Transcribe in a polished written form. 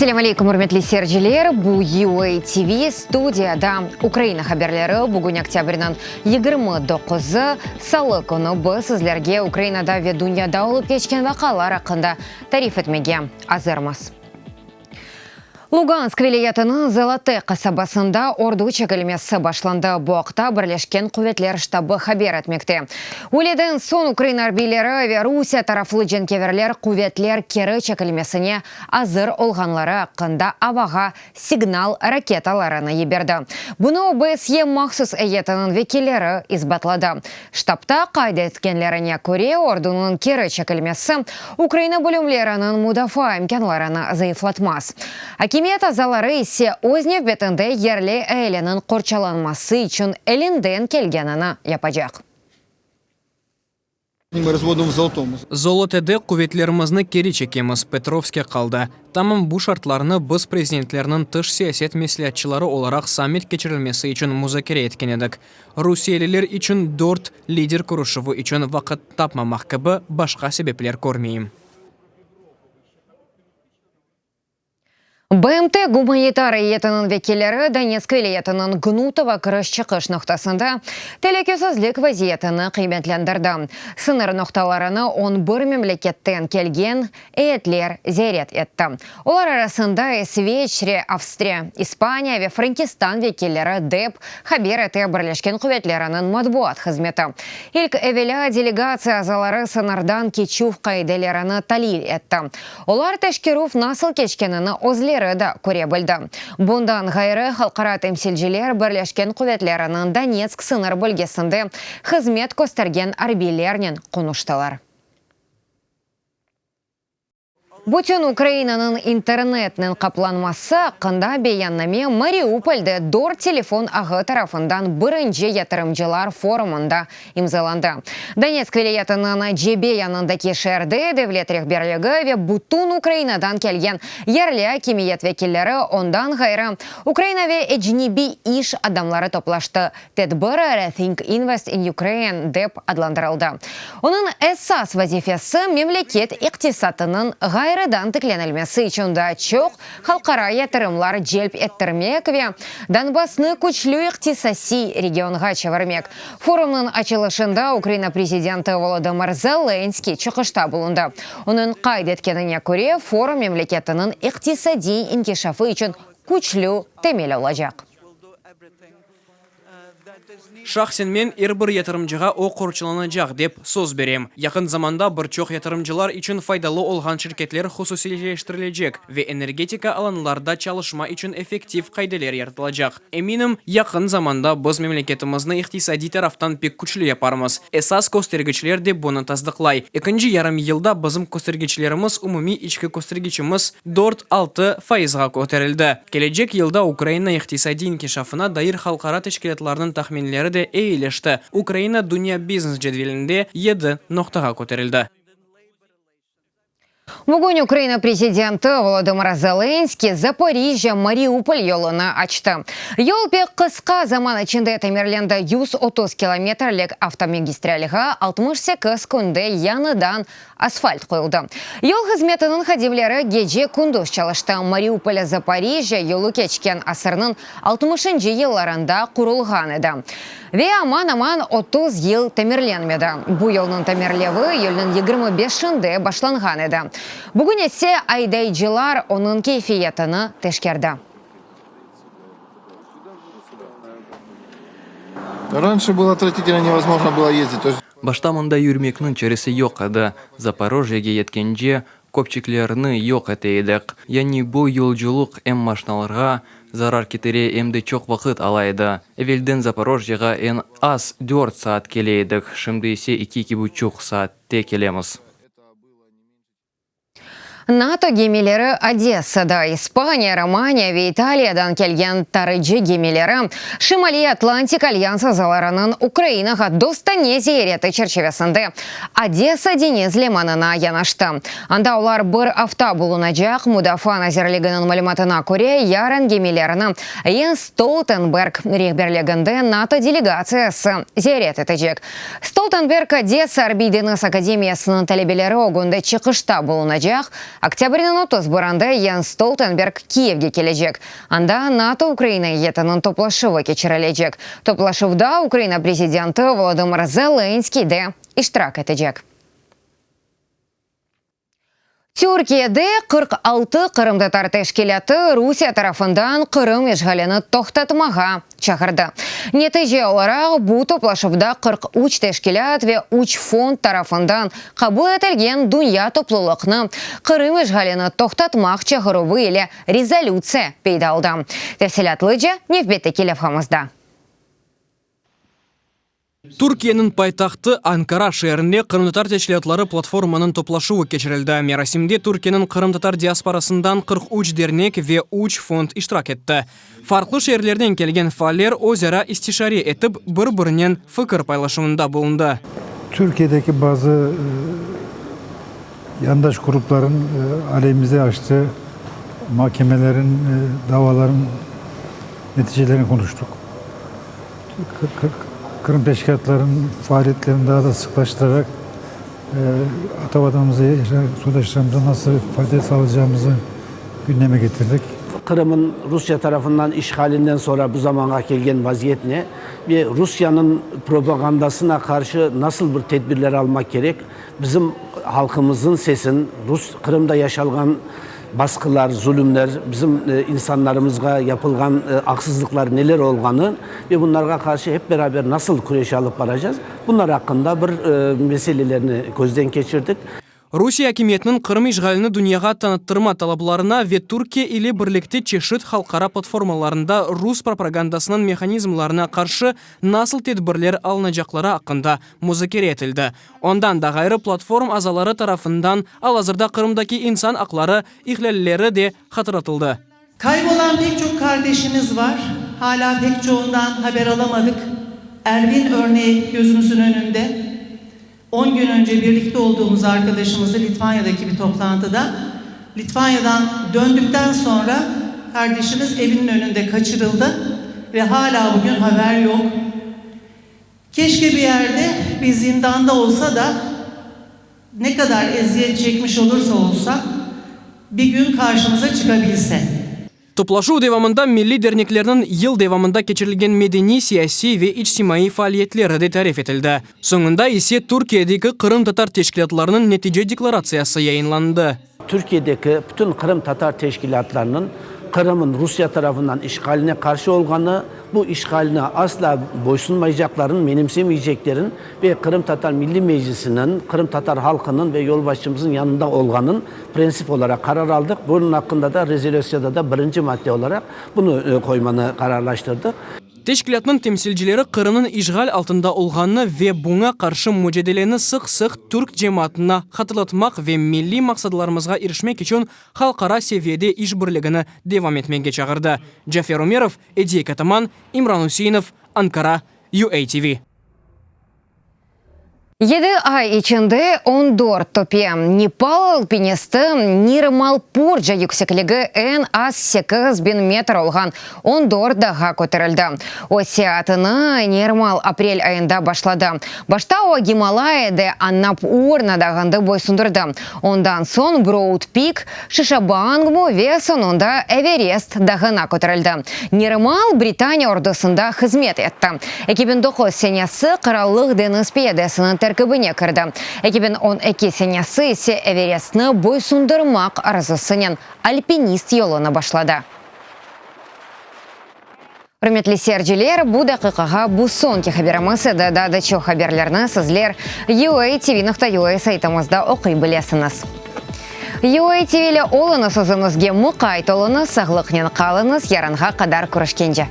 Ассаляму алейкум, урметли серджилер. Бу UA TV студияда Украина хаберлері бүгін октябрьнан 29-ы салы күні біз сізлерге Украинада ве дүнияда олып кечкен вақалар ақында тариф етмеге азырмыз. Луганск вилаятының Золоте қасабасында орду чекілмесі башланды. Бұақта бірлешкен құветлер штабы хабер етмекте. Өледен сон Украина арбейлері ве Русия тарафлы женкеверлер құветлер кері чекілмесіне азыр олғанлары ақында аваға сигнал ракеталарыны еберді. Бұны ОБСЕ мақсус әйетінің векелері избатлады. Штабта қайды еткенлеріне көре ордының кері чекілмесі Украина бөлімлерінің мудафа имканларыны зайыфлатмас. Хакимият азалары есе өзнев бетінде ерлі әйленің қорчаланмасы үшін әлінден келгеніні япажақ. Золотеде құветлерімізні кері чекеміз Петровске қалды. Тамым бұл шартларыны біз президентлерінің тыш сиясет меслиятчылары оларақ саммит кечірілмесі үшін музакере еткен едік. Русиялілер үшін 4 лидер күрішіві үшін вақыт тапмамақ кібі башқа себеплер көрмейім. БМТ гуманитары етінің векелері Донецк вилаятының Гнутова кіріш-чықыш ноқтасында телекөзсізлік вазиетіні қиметлендірді. Сыныр ноқталарыны 11 мемлекеттен келген әйетлер зерет етті. Олар арасында Свечре, Австрия, Испания ве Франкистан векелері деп хабер еті бірлешкен құветлерінің матбуат қызметі. Илк әвеля делегация азалары сынырдан кечув қайделеріні талил етті. Олар тәшкерув насыл кечкеніні озлер да көре білді. Бұндан ғайры халқара темсилжилер бірлешкен құветлерінің Донецк сыныр бөлгесінде қызмет көстерген арбейлерінен қонышталар. Бүтін Украинаның интернетнің қапланмасы қында бейяннаме Мариупольде дор телефон ағы тарафындан бірінші ятырымжылар форумында имзаланды. Донецк вилаятының жебе янындаки шәрді девлет рехберлігі ве бүтін Украинадан келген ерлі кемиет векелері ондан ғайры Украина ве эджниби иш адамлары топлашты. Тедбір Think Invest in Ukraine деп адландырылды. Оның эссас вазифесі мемлекет иқтисатының ғайрыдан тікленілмесі үшінді чоқ халқара ятырымлар желп еттірмек ве Донбассны күчлі иқтисаси регионға чевірмек. Форумның ачылышында Украина президенті Володимир Зеленский чықышта болынды. Оның қайды еткеніне көре форум мемлекетінің иқтисади инкешафы үшін күчлі темел олажақ. Шахсен мен әрбір ятырымжыға о құрчыланacak деп сөз берем. Яқын заманда бір чоқ ятырымжылар үшін файдалы олған шіркетлер хусусилештірілежек ве энергетика аланларда чалышма үшін эффектив қайделер ертілajak. Эминім, яқын заманда біз мемлекетімізні иқтисади тарафтан пек күчлі япармыз. Эсас көстергічлер деп бұны таздықлай. Екінші ярым елда бізім көстергічлеріміз умуми ішкі көстергічіміз 4-6% көтерілді. Келечек елда Украина иқтисади инкешафына дайыр халқара тешкілетларының тахминлері де эйлешті. Украина дүния бизнес жедвелінде 7 ноқтаға көтерілді. Бүгін Украина президенті Володимир Зеленский Запорижжя Мариуполь yolunu açtı. Yol pek kısa zaman içinde temirlendi 130 kilometrelik автомагистральға 68 күнде yanıdan asfalt koyuldu. Yol hizmetinin hadimleri gece kunduz çalıştı. Mariupol Запорижжя yolu geçken asırının 60. yıllarında kurulgan edi. Ve aman 30 yıl temirlenmedi. Bu yolun temirlevi yılın 25'inde başlangan edi. Bugün ise aydaycılar onun keyfiyetini teşkerdi. Раньше было отвратительно, невозможно было ездить. Баштамында юрмекнің чересі yok еді. Запорожьеге еткенже көпчіклеріні yok етейдік. Яни бұл yolculuk әм машиналарға зарар кетере әмді чоқ вақыт алайды. Эвелден Запорожьеға ән аз 4 saat келейдік. Шымды есе 2,5 saatте келеміз. НАТО гемелері Одессада, Испания, Романия ве Италиядан келген тарыжы гемелері Шимали Атлантик Альянс азаларының Украинаға достане зейреті черчевесінде Одесса дениз лиманына янашты. Анда олар бір авта болунacak Мудафа назерлігінің малиматына көре ярын гемелерінің Йенс Столтенберг рехберлігінде НАТО делегациясы зейрет етежек. Столтенберг Одесса арбейденіз академиясының тәлебелері оғында чықышта болунacak Октябрьнын 30-быранда Йенс Столтенберг Киевге кележек. Анда НАТО Украина етінің топлашывы кечірілежек. Топлашывда Украина президенті Володимир Зеленский де иштирак етежек. Türkiye'de 46 Kırım-Tatar teşkilatı Rusya tarafından Kırım işgalini toxtatmağa çağırdı. Netice olarak bu toplaşıvda 43 teşkilat ve 3 fond tarafından kabul etilgen dünya topluluğunu Kırım işgalini toxtatmaq çağırıvı ile rezolütsiya peyda oldu. Tefsilatlıca Nevbet'teki levhamızda. Түркиянын пайтақты Анкара шээринде Кырым-татар теşkilatlары платформанын топлашуы кечирилди. Мерасимде Түркиянын Кырым-татар диаспорасынан 43 дернек ve 3 фонд иштирак этти. Farklı şehirlerden kelgen faller özara istişare etip bir-birinin fikir paylaşımında bulundu. Türkiye'deki bazı yandaş grupların aleyhimize açtığı mahkemelerin, davaların neticelerini konuştuk. Kırım teşkilatlarının faaliyetlerini daha da sıklaştırarak Atavatanımıza, soydaşlarımıza nasıl fayda sağlayacağımızı gündeme getirdik. Kırım'ın Rusya tarafından işgalinden sonra bu zamana gelgen vaziyet ne? Ve Rusya'nın propagandasına karşı nasıl bir tedbirler almak gerek? Bizim halkımızın sesin, Kırım'da yaşalgan baskılar, zulümler, bizim insanlarımızga yapılgan haksızlıklar neler olganı ve bunlara karşı hep beraber nasıl kureyş alıp varacağız? Bunlar hakkında bir meselelerini gözden geçirdik. Rusya hakimiyetinin Kırım işgalini dünyaya tanıttırma talaplарына ve Türkiye ile birlikte çeşit halkara platformalarında Rus propagandasının mekanizmlarına karşı nasıl tedbirler alınacakları hakkında müzakere etildi. Ondan da gayrı platform azaları tarafından alazırda Kırım'daki insan hakları ihlalleri de hatırlatıldı. Kaybolan pek çok kardeşimiz var. Hala pek çoğundan haber alamadık. Ervin örneği gözümüzün önünde. 10 gün önce birlikte olduğumuz arkadaşımızı Litvanya'daki bir toplantıda Litvanya'dan döndükten sonra kardeşimiz evinin önünde kaçırıldı ve hala bugün haber yok. Keşke bir yerde bir zindanda olsa da ne kadar eziyet çekmiş olursa olsa bir gün karşımıza çıkabilse. Toplaşu devamında milli derneklerinin yıl devamında geçirilgen medeni, siyasi ve içtimai faaliyetleri de tarif edildi. Sonunda ise Türkiye'deki Kırım-Tatar teşkilatlarının netice deklarasyası yayınlandı. Türkiye'deki bütün Kırım-Tatar teşkilatlarının Kırım'ın Rusya tarafından işgaline karşı olganı, bu işgaline asla boysunmayacakların, menimsemeyeceklerin ve Kırım-Tatar Milli Meclisi'nin, Kırım-Tatar halkının ve yolbaşımızın yanında olganın prensip olarak karar aldık. Bunun hakkında da rezolüsyada da 1. madde olarak bunu koymanı kararlaştırdık. Teşkilatının temsilcileri Kırım'ın işgal altında olganı ve buna karşı mücadeleni sık Türk cemaatine hatırlatmak ve milli maksadlarımızga erişmek için halkara seviyede işbirliğini devam etmeye çağırdı. Cafer Umerov, Ediye Kataman, İmran Hüseyinov, Ankara, UATV. 7 ay içinde 14 topi. Nepal alpinisti Nirmal Purja yüksekliği en az 8.000 metre olgan 14 dağa ko'tarildi. O seyahatini Nirmal aprel ayında başladı. Başta o Himalaya'da Annapurna dağında boysundurdu. Ondan son Broad Peak, Shishapangmu ve sonunda Everest dağına ko'tarildi. Nirmal Britanya ordusunda hizmet etti. 2009 senesi Krallık Deniz Piyadası'nın terkibine kirdi. 2012 senesi ise Everest'ni boysundurmak arzusuyla alpinist yoluna başladı. Hürmetli seyirciler, bu dakikaga bu sonki haberimiz edi. Daha çok haberlerini sizler UATV.ua saytımızda okuy bilesiniz. UATV ile olunuz, o'zingizga muqayt olunuz, sog'liqni qaliniz, yarınga qadar ko'rishguncha.